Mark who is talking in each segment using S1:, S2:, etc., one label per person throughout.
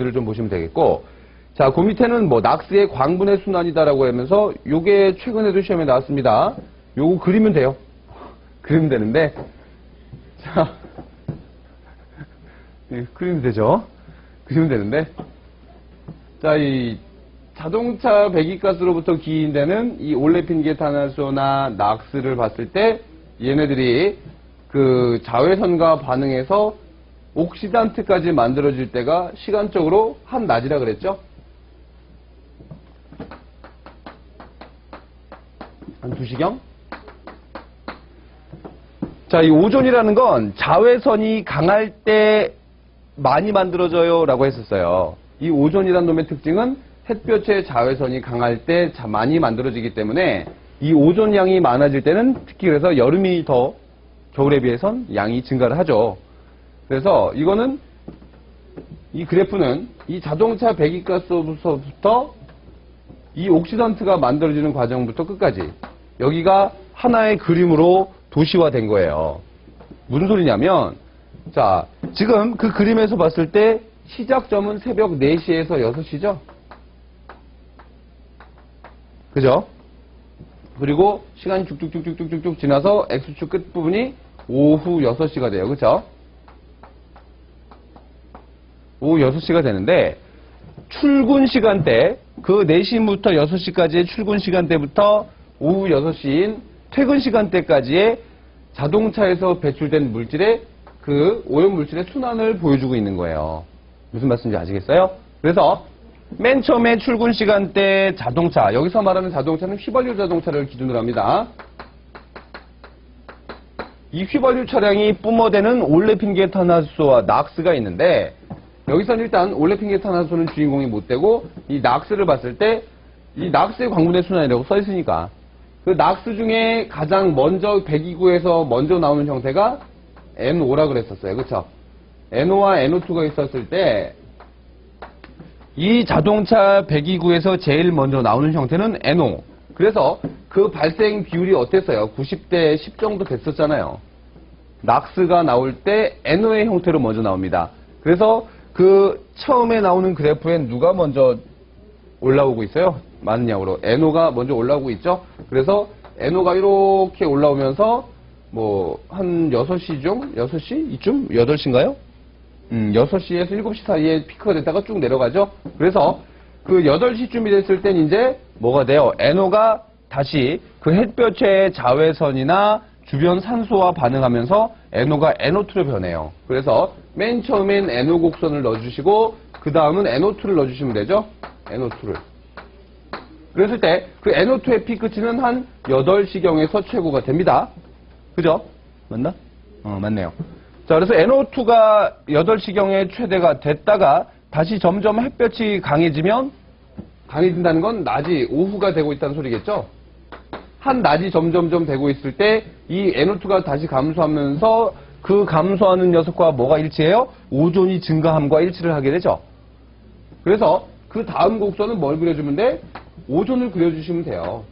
S1: 를 좀 보시면 되겠고, 자, 그 밑에는 뭐 낙스의 광분의 순환이다라고 하면서 요게 최근에도 시험에 나왔습니다. 요거 그리면 돼요. 그리면 되는데, 자, 그리면 되죠. 그리면 되는데, 자, 이 자동차 배기가스로부터 기인되는 이 올레핀계 탄화수소나 낙스를 봤을 때 얘네들이 그 자외선과 반응해서 옥시단트까지 만들어질 때가 시간적으로 한낮이라 그랬죠? 한 2시경? 자, 이 오존이라는 건 자외선이 강할 때 많이 만들어져요 라고 했었어요. 이 오존이라는 놈의 특징은 햇볕의 자외선이 강할 때 많이 만들어지기 때문에 이 오존 양이 많아질 때는 특히 그래서 여름이 더 겨울에 비해선 양이 증가를 하죠. 그래서 이거는 이 그래프는 이 자동차 배기가스부터 이 옥시던트가 만들어지는 과정부터 끝까지 여기가 하나의 그림으로 도시화된 거예요. 무슨 소리냐면, 자, 지금 그 그림에서 봤을 때 시작점은 새벽 4시에서 6시죠? 그죠? 그리고 시간이 쭉쭉쭉쭉쭉쭉 지나서 X축 끝부분이 오후 6시가 돼요. 그쵸? 오후 6시가 되는데, 출근 시간대, 그 4시부터 6시까지의 출근 시간대부터 오후 6시인 퇴근 시간대까지의 자동차에서 배출된 물질의 그 오염물질의 순환을 보여주고 있는 거예요. 무슨 말씀인지 아시겠어요? 그래서 맨 처음에 출근 시간대 자동차, 여기서 말하는 자동차는 휘발유 자동차를 기준으로 합니다. 이 휘발유 차량이 뿜어대는 올레핀계 탄화수소와 낙스가 있는데, 여기서는 일단 올레핀계 탄화수소는 주인공이 못 되고, 이 낙스를 봤을 때 이 낙스의 광분의 순환이라고 써 있으니까 그 낙스 중에 가장 먼저 배기구에서 먼저 나오는 형태가 NO라 그랬었어요. 그쵸? NO와 NO2가 있었을 때 이 자동차 배기구에서 제일 먼저 나오는 형태는 NO. 그래서 그 발생 비율이 어땠어요? 90대 10 정도 됐었잖아요. 낙스가 나올 때 NO의 형태로 먼저 나옵니다. 그래서 그 처음에 나오는 그래프엔 누가 먼저 올라오고 있어요? 많은 양으로. NO가 먼저 올라오고 있죠? 그래서 NO가 이렇게 올라오면서 뭐 한 6시쯤? 6시? 이쯤? 8시인가요? 6시에서 7시 사이에 피크가 됐다가 쭉 내려가죠? 그래서 그 8시쯤이 됐을 땐 이제 뭐가 돼요? NO가 다시 그 햇볕의 자외선이나 주변 산소와 반응하면서 NO가 NO2로 변해요. 그래서 맨 처음엔 NO 곡선을 넣어주시고 그 다음은 NO2를 넣어주시면 되죠? NO2를. 그랬을 때 그 NO2의 피크치는 한 8시경에서 최고가 됩니다. 그죠? 맞나? 맞네요. 자, 그래서 NO2가 8시경에 최대가 됐다가 다시 점점 햇볕이 강해진다는 건 낮이, 오후가 되고 있다는 소리겠죠? 한 낮이 점점점 되고 있을 때 이 NO2가 다시 감소하면서 그 감소하는 녀석과 뭐가 일치해요? 오존이 증가함과 일치를 하게 되죠. 그래서 그 다음 곡선은 뭘 그려주면 돼? 오존을 그려주시면 돼요.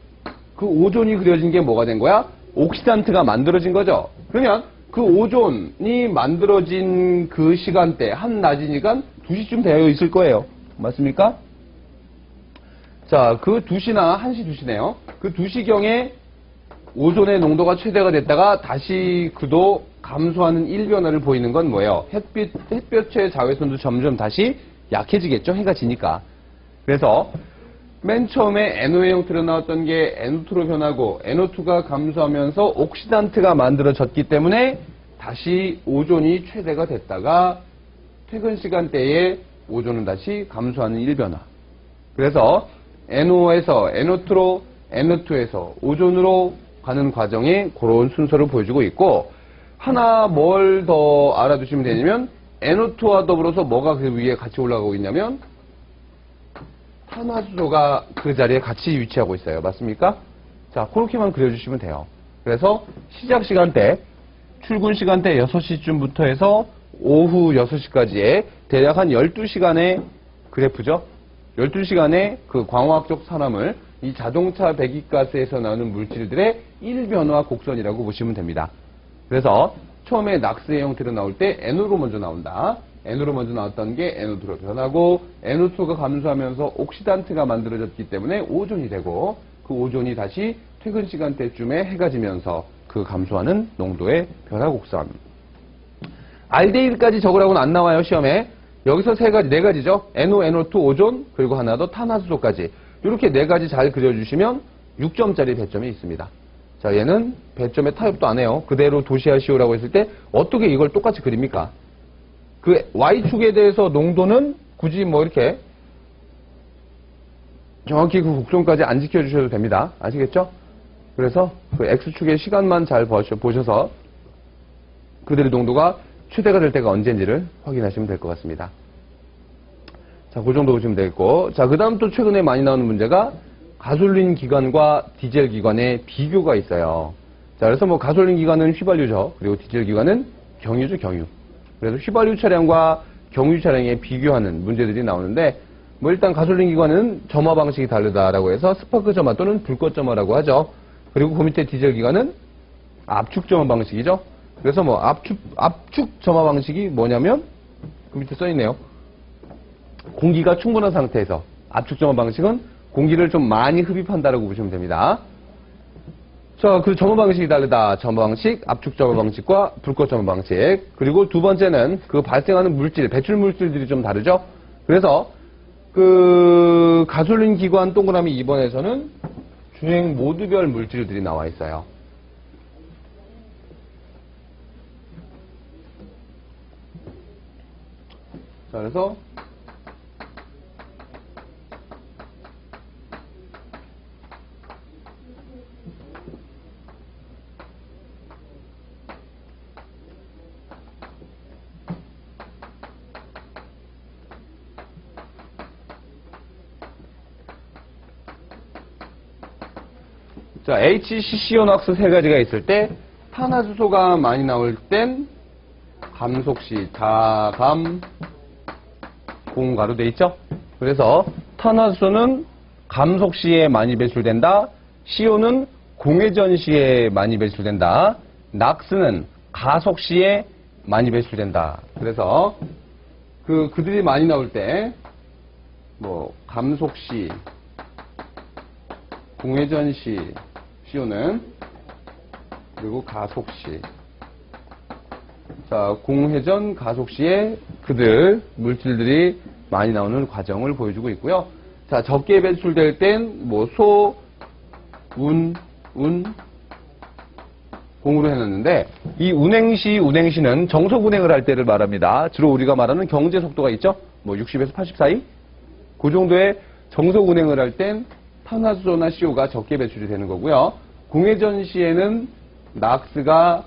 S1: 그 오존이 그려진 게 뭐가 된 거야? 옥시단트가 만들어진 거죠. 그러면 그 오존이 만들어진 그 시간대, 한낮이니까 2시쯤 되어 있을 거예요. 맞습니까? 자, 그 2시나 1시, 2시네요. 그 2시경에 오존의 농도가 최대가 됐다가 다시 그도 감소하는 일변화를 보이는 건 뭐예요? 햇볕의 자외선도 점점 다시 약해지겠죠? 해가 지니까. 그래서 맨 처음에 NO의 형태로 나왔던 게 NO2로 변하고 NO2가 감소하면서 옥시단트가 만들어졌기 때문에 다시 오존이 최대가 됐다가 퇴근 시간대에 오존은 다시 감소하는 일변화. 그래서 NO에서 NO2로 NO2에서 오존으로 가는 과정에 그런 순서를 보여주고 있고, 하나 뭘 더 알아두시면 되냐면 NO2와 더불어서 뭐가 그 위에 같이 올라가고 있냐면 탄화수소가 그 자리에 같이 위치하고 있어요. 맞습니까? 자, 그렇게만 그려주시면 돼요. 그래서 시작 시간대, 출근 시간대 6시쯤부터 해서 오후 6시까지의 대략 한 12시간의 그래프죠. 12시간의 그 광화학적 산화물, 이 자동차 배기가스에서 나오는 물질들의 일변화 곡선이라고 보시면 됩니다. 그래서 처음에 낙스의 형태로 나올 때 NO로 먼저 나온다. N으로 먼저 나왔던 게 NO2로 변하고 NO2가 감소하면서 옥시단트가 만들어졌기 때문에 오존이 되고 그 오존이 다시 퇴근 시간대쯤에 해가 지면서 그 감소하는 농도의 벼락옥선. 알데히드까지 적으라고는 안 나와요, 시험에. 여기서 네 가지죠. NO, NO2, 오존, 그리고 하나 더 탄화수소까지. 이렇게 네 가지 잘 그려주시면 6점짜리 배점이 있습니다. 자, 얘는 배점에 타협도 안 해요. 그대로 도시아시오라고 했을 때 어떻게 이걸 똑같이 그립니까? 그 Y축에 대해서 농도는 굳이 뭐 이렇게 정확히 그 곡선까지 안 지켜주셔도 됩니다. 아시겠죠? 그래서 그 X축의 시간만 잘 보셔서 그들의 농도가 최대가 될 때가 언제인지를 확인하시면 될 것 같습니다. 자, 그 정도 보시면 되겠고. 자, 그 다음 또 최근에 많이 나오는 문제가 가솔린 기관과 디젤 기관의 비교가 있어요. 자, 그래서 뭐 가솔린 기관은 휘발유죠. 그리고 디젤 기관은 경유죠, 경유. 그래서 휘발유 차량과 경유 차량에 비교하는 문제들이 나오는데, 뭐 일단 가솔린 기관은 점화 방식이 다르다라고 해서 스파크 점화 또는 불꽃 점화라고 하죠. 그리고 그 밑에 디젤 기관은 압축 점화 방식이죠. 그래서 뭐 압축 점화 방식이 뭐냐면 그 밑에 써 있네요. 공기가 충분한 상태에서 압축 점화 방식은 공기를 좀 많이 흡입한다라고 보시면 됩니다. 자, 그 점화 방식이 다르다. 점화 방식, 압축 점화 방식과 불꽃 점화 방식. 그리고 두 번째는 그 발생하는 물질, 배출 물질들이 좀 다르죠. 그래서 그 가솔린 기관 동그라미 2번에서는 주행 모드별 물질들이 나와 있어요. 자, 그래서 자, HCCO-NOx 세 가지가 있을 때 탄화수소가 많이 나올 땐 감속시, 자감, 공가로 돼 있죠? 그래서 탄화수소는 감속시에 많이 배출된다. CO는 공회전 시에 많이 배출된다. 낙스는 가속시에 많이 배출된다. 그래서 그들이 많이 나올 때 뭐 감속시, 공회전 시, CO는 그리고 가속시. 자, 공회전 가속시에 그들 물질들이 많이 나오는 과정을 보여주고 있고요. 자, 적게 배출될 땐 뭐 소, 운, 공으로 해놨는데 이 운행시는 정속 운행을 할 때를 말합니다. 주로 우리가 말하는 경제 속도가 있죠. 뭐 60에서 80 사이? 그 정도의 정속 운행을 할 땐 탄화수소나 CO가 적게 배출이 되는 거고요. 공회전 시에는 낙스가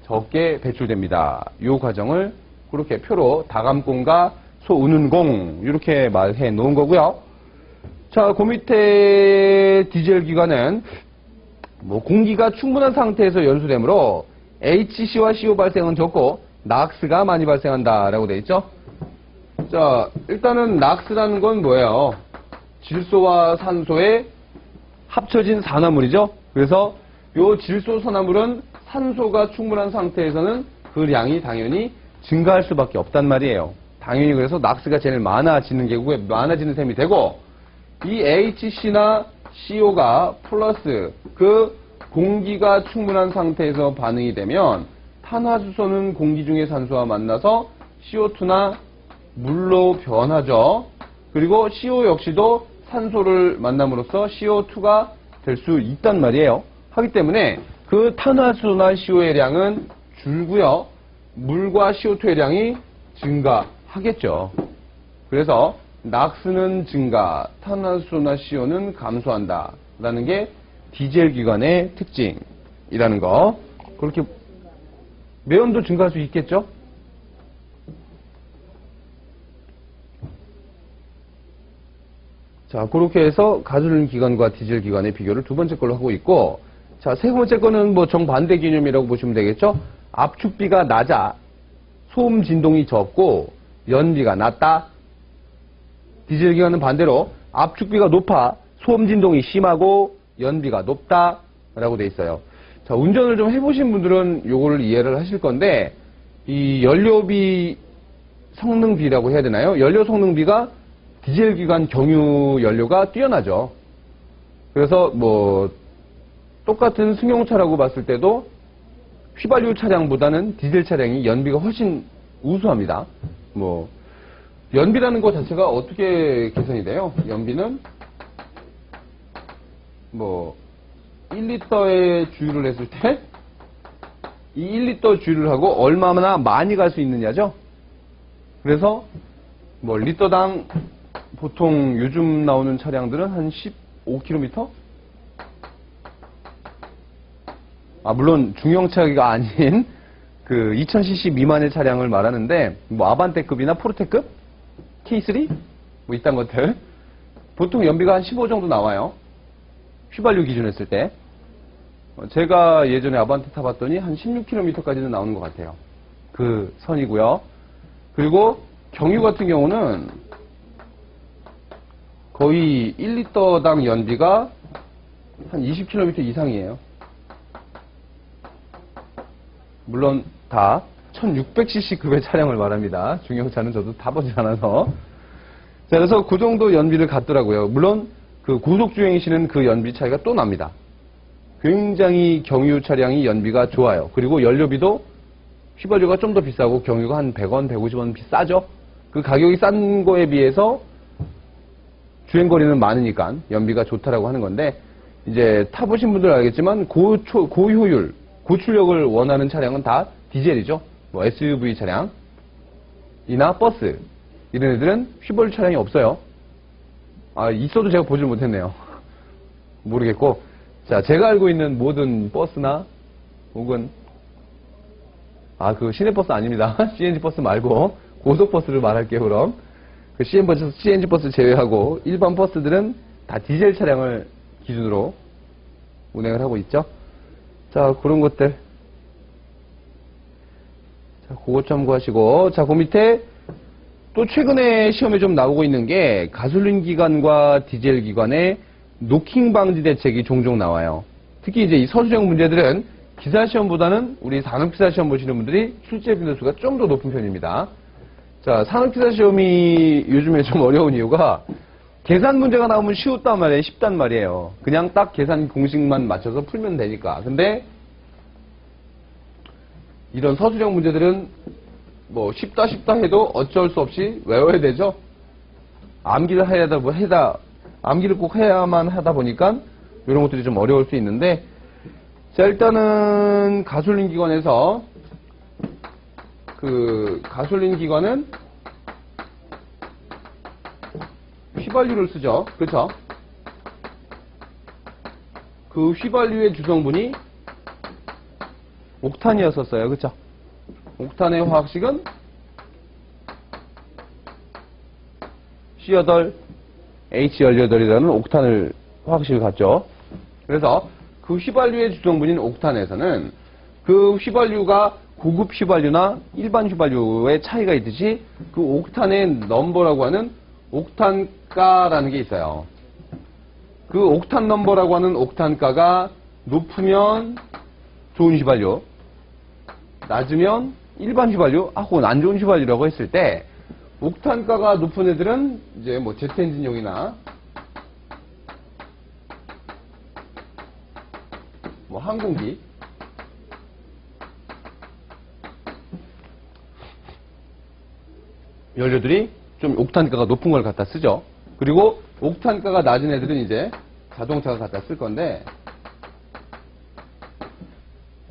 S1: 적게 배출됩니다. 이 과정을 그렇게 표로 다감공과 소운운공 이렇게 말해 놓은 거고요. 자, 그 밑에 디젤 기관은 뭐 공기가 충분한 상태에서 연소되므로 HC와 CO 발생은 적고 낙스가 많이 발생한다라고 돼 있죠. 자, 일단은 낙스라는 건 뭐예요? 질소와 산소의 합쳐진 산화물이죠. 그래서 요 질소 산화물은 산소가 충분한 상태에서는 그 량이 당연히 증가할 수밖에 없단 말이에요. 당연히 그래서 낙스가 제일 많아지는 계곡에 많아지는 셈이 되고, 이 HC나 CO가 플러스 그 공기가 충분한 상태에서 반응이 되면 탄화수소는 공기 중의 산소와 만나서 CO2나 물로 변하죠. 그리고 CO 역시도 산소를 만남으로써 CO2가 될 수 있단 말이에요. 하기 때문에 그 탄화수소나 CO의 량은 줄고요. 물과 CO2의 량이 증가하겠죠. 그래서 낙스는 증가, 탄화수소나 CO는 감소한다 라는 게 디젤 기관의 특징이라는 거. 그렇게 매연도 증가할 수 있겠죠. 자, 그렇게 해서 가솔린 기관과 디젤 기관의 비교를 두 번째 걸로 하고 있고, 자, 세 번째 거는 뭐 정반대 개념이라고 보시면 되겠죠. 압축비가 낮아 소음 진동이 적고 연비가 낮다. 디젤 기관은 반대로 압축비가 높아 소음 진동이 심하고 연비가 높다라고 돼 있어요. 자, 운전을 좀 해보신 분들은 요거를 이해를 하실 건데, 이 연료비 성능비라고 해야 되나요? 연료 성능비가 디젤 기관 경유 연료가 뛰어나죠. 그래서 뭐 똑같은 승용차라고 봤을 때도 휘발유 차량보다는 디젤 차량이 연비가 훨씬 우수합니다. 뭐 연비라는 것 자체가 어떻게 계산이 돼요? 연비는 뭐 1리터의 주유를 했을 때 이 1리터 주유를 하고 얼마나 많이 갈 수 있느냐죠. 그래서 뭐 리터당 보통 요즘 나오는 차량들은 한 15km? 물론 중형차가 아닌 그 2000cc 미만의 차량을 말하는데 뭐 아반떼급이나 포르테급, K3 뭐 이딴 것들 보통 연비가 한 15 정도 나와요. 휘발유 기준 했을 때. 제가 예전에 아반떼 타봤더니 한 16km까지는 나오는 것 같아요. 그 선이고요. 그리고 경유 같은 경우는 거의 1리터당 연비가 한 20km 이상이에요. 물론 다 1600cc급의 차량을 말합니다. 중형차는 저도 타보지 않아서. 자, 그래서 그 정도 연비를 갖더라고요. 물론 그 고속주행이시는 그 연비 차이가 또 납니다. 굉장히 경유 차량이 연비가 좋아요. 그리고 연료비도 휘발유가 좀 더 비싸고 경유가 한 100원, 150원 비싸죠. 그 가격이 싼 거에 비해서 주행거리는 많으니까 연비가 좋다라고 하는 건데, 이제 타보신 분들 알겠지만 고효율, 고출력을 원하는 차량은 다 디젤이죠. 뭐 SUV 차량이나 버스 이런 애들은 휘발유 차량이 없어요. 있어도 제가 보질 못했네요. 모르겠고, 자, 제가 알고 있는 모든 버스나 혹은 그 시내버스 아닙니다. CNG 버스 말고 고속버스를 말할게요. 그럼 그 CNG 버스 제외하고 일반 버스들은 다 디젤 차량을 기준으로 운행을 하고 있죠. 자, 그런 것들. 자, 그거 참고하시고, 자, 그 밑에 또 최근에 시험에 좀 나오고 있는 게 가솔린 기관과 디젤 기관의 노킹 방지 대책이 종종 나와요. 특히 이제 이 서술형 문제들은 기사 시험보다는 우리 산업 기사 시험 보시는 분들이 출제 빈도수가 좀 더 높은 편입니다. 자, 산업 기사 시험이 요즘에 좀 어려운 이유가 계산 문제가 나오면 쉽단 말이에요. 그냥 딱 계산 공식만 맞춰서 풀면 되니까. 근데 이런 서술형 문제들은 뭐 쉽다 해도 어쩔 수 없이 외워야 되죠. 암기를 암기를 꼭 해야만 하다 보니까 이런 것들이 좀 어려울 수 있는데, 자, 일단은 가솔린 기관에서 그 가솔린 기관은 휘발유를 쓰죠. 그렇죠? 그 휘발유의 주성분이 옥탄이었었어요. 그렇죠? 옥탄의 화학식은 C8H18이라는 옥탄을 화학식을 갖죠. 그래서 그 휘발유의 주성분인 옥탄에서는 그 휘발유가 고급 휘발유나 일반 휘발유의 차이가 있듯이 그 옥탄의 넘버라고 하는 옥탄가라는 게 있어요. 그 옥탄 넘버라고 하는 옥탄가가 높으면 좋은 휘발유, 낮으면 일반 휘발유, 혹은 안 좋은 휘발유라고 했을 때, 옥탄가가 높은 애들은 이제 뭐 제트 엔진용이나 뭐 항공기, 연료들이 좀 옥탄가가 높은 걸 갖다 쓰죠. 그리고 옥탄가가 낮은 애들은 이제 자동차가 갖다 쓸 건데,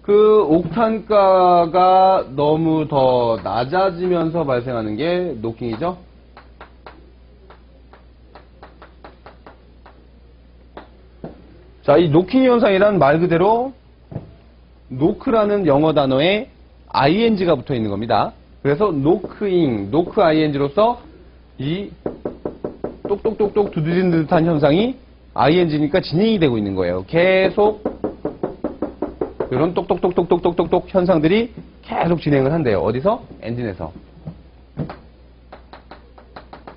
S1: 그 옥탄가가 너무 더 낮아지면서 발생하는 게 노킹이죠. 자, 이 노킹 현상이란 말 그대로 노크라는 영어 단어에 ing가 붙어 있는 겁니다. 그래서 노크잉, 노크 ing로서 이 똑똑똑똑 두드리는 듯한 현상이 ing니까 진행이 되고 있는 거예요. 계속 이런 똑똑똑똑똑똑똑 현상들이 계속 진행을 한대요. 어디서? 엔진에서.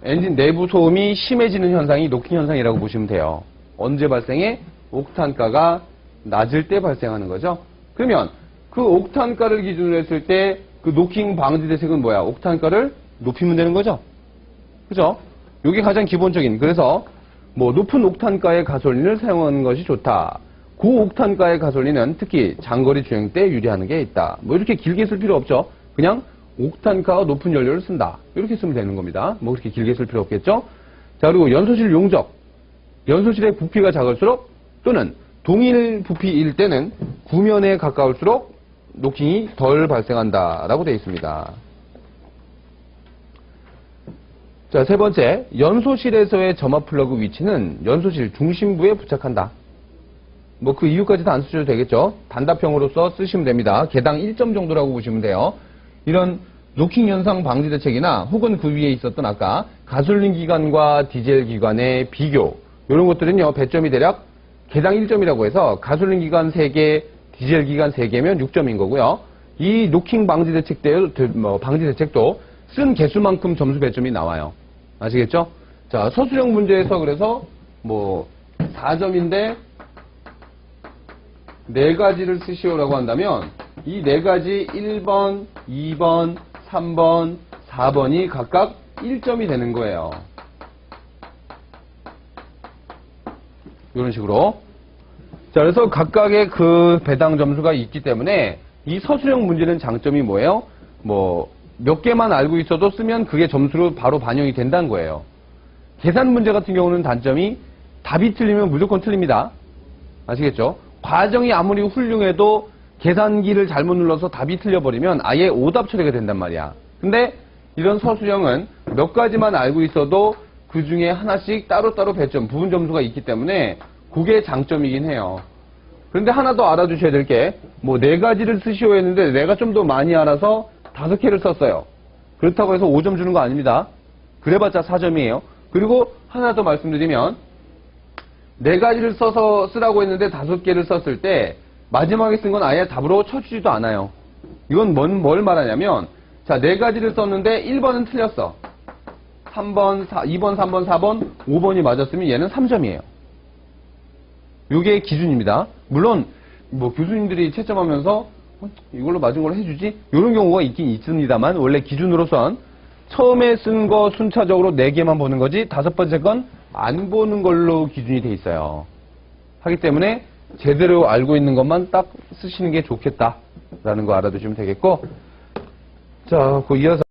S1: 엔진 내부 소음이 심해지는 현상이 노킹 현상이라고 보시면 돼요. 언제 발생해? 옥탄가가 낮을 때 발생하는 거죠. 그러면 그 옥탄가를 기준으로 했을 때 그 노킹 방지 대책은 뭐야? 옥탄가를 높이면 되는 거죠. 그죠? 이게 가장 기본적인. 그래서 뭐 높은 옥탄가의 가솔린을 사용하는 것이 좋다. 고옥탄가의 가솔린은 특히 장거리 주행 때 유리하는 게 있다. 뭐 이렇게 길게 쓸 필요 없죠. 그냥 옥탄가가 높은 연료를 쓴다. 이렇게 쓰면 되는 겁니다. 뭐 그렇게 길게 쓸 필요 없겠죠. 자, 그리고 연소실 용적. 연소실의 부피가 작을수록 또는 동일 부피일 때는 구면에 가까울수록 노킹이 덜 발생한다라고 되어 있습니다. 자, 세 번째, 연소실에서의 점화 플러그 위치는 연소실 중심부에 부착한다. 뭐 그 이유까지 다 안 쓰셔도 되겠죠. 단답형으로서 쓰시면 됩니다. 개당 1점 정도라고 보시면 돼요. 이런 노킹 현상 방지 대책이나 혹은 그 위에 있었던 아까 가솔린 기관과 디젤 기관의 비교, 이런 것들은요, 배점이 대략 개당 1점이라고 해서 가솔린 기관 3개, 디젤 기관 3개면 6점인 거고요. 이 노킹 방지 대책도 쓴 개수만큼 점수 배점이 나와요. 아시겠죠? 자, 서술형 문제에서 그래서 뭐 4점인데 4가지를 쓰시오라고 한다면 이 4가지 1번, 2번, 3번, 4번이 각각 1점이 되는 거예요. 이런 식으로. 자, 그래서 각각의 그 배당 점수가 있기 때문에 이 서술형 문제는 장점이 뭐예요? 뭐 몇 개만 알고 있어도 쓰면 그게 점수로 바로 반영이 된다는 거예요. 계산 문제 같은 경우는 단점이 답이 틀리면 무조건 틀립니다. 아시겠죠? 과정이 아무리 훌륭해도 계산기를 잘못 눌러서 답이 틀려버리면 아예 오답 처리가 된단 말이야. 근데 이런 서술형은 몇 가지만 알고 있어도 그 중에 하나씩 따로따로 배점, 부분 점수가 있기 때문에 그게 장점이긴 해요. 그런데 하나 더 알아두셔야 될 게, 뭐 4가지를 쓰시오 했는데 내가 좀 더 많이 알아서 5개를 썼어요. 그렇다고 해서 5점 주는 거 아닙니다. 그래봤자 4점이에요. 그리고 하나 더 말씀드리면 4가지를 써서 쓰라고 했는데 5개를 썼을 때 마지막에 쓴 건 아예 답으로 쳐주지도 않아요. 이건 뭘 말하냐면, 자, 4가지를 썼는데 1번은 틀렸어. 3번, 2번, 3번, 4번, 5번이 맞았으면 얘는 3점이에요. 이게 기준입니다. 물론 뭐 교수님들이 채점하면서 이걸로 맞은 걸 해주지? 이런 경우가 있긴 있습니다만 원래 기준으로선 처음에 쓴 거 순차적으로 4개만 보는 거지 5번째 건 안 보는 걸로 기준이 돼 있어요. 하기 때문에 제대로 알고 있는 것만 딱 쓰시는 게 좋겠다라는 거 알아두시면 되겠고, 자, 그 이어서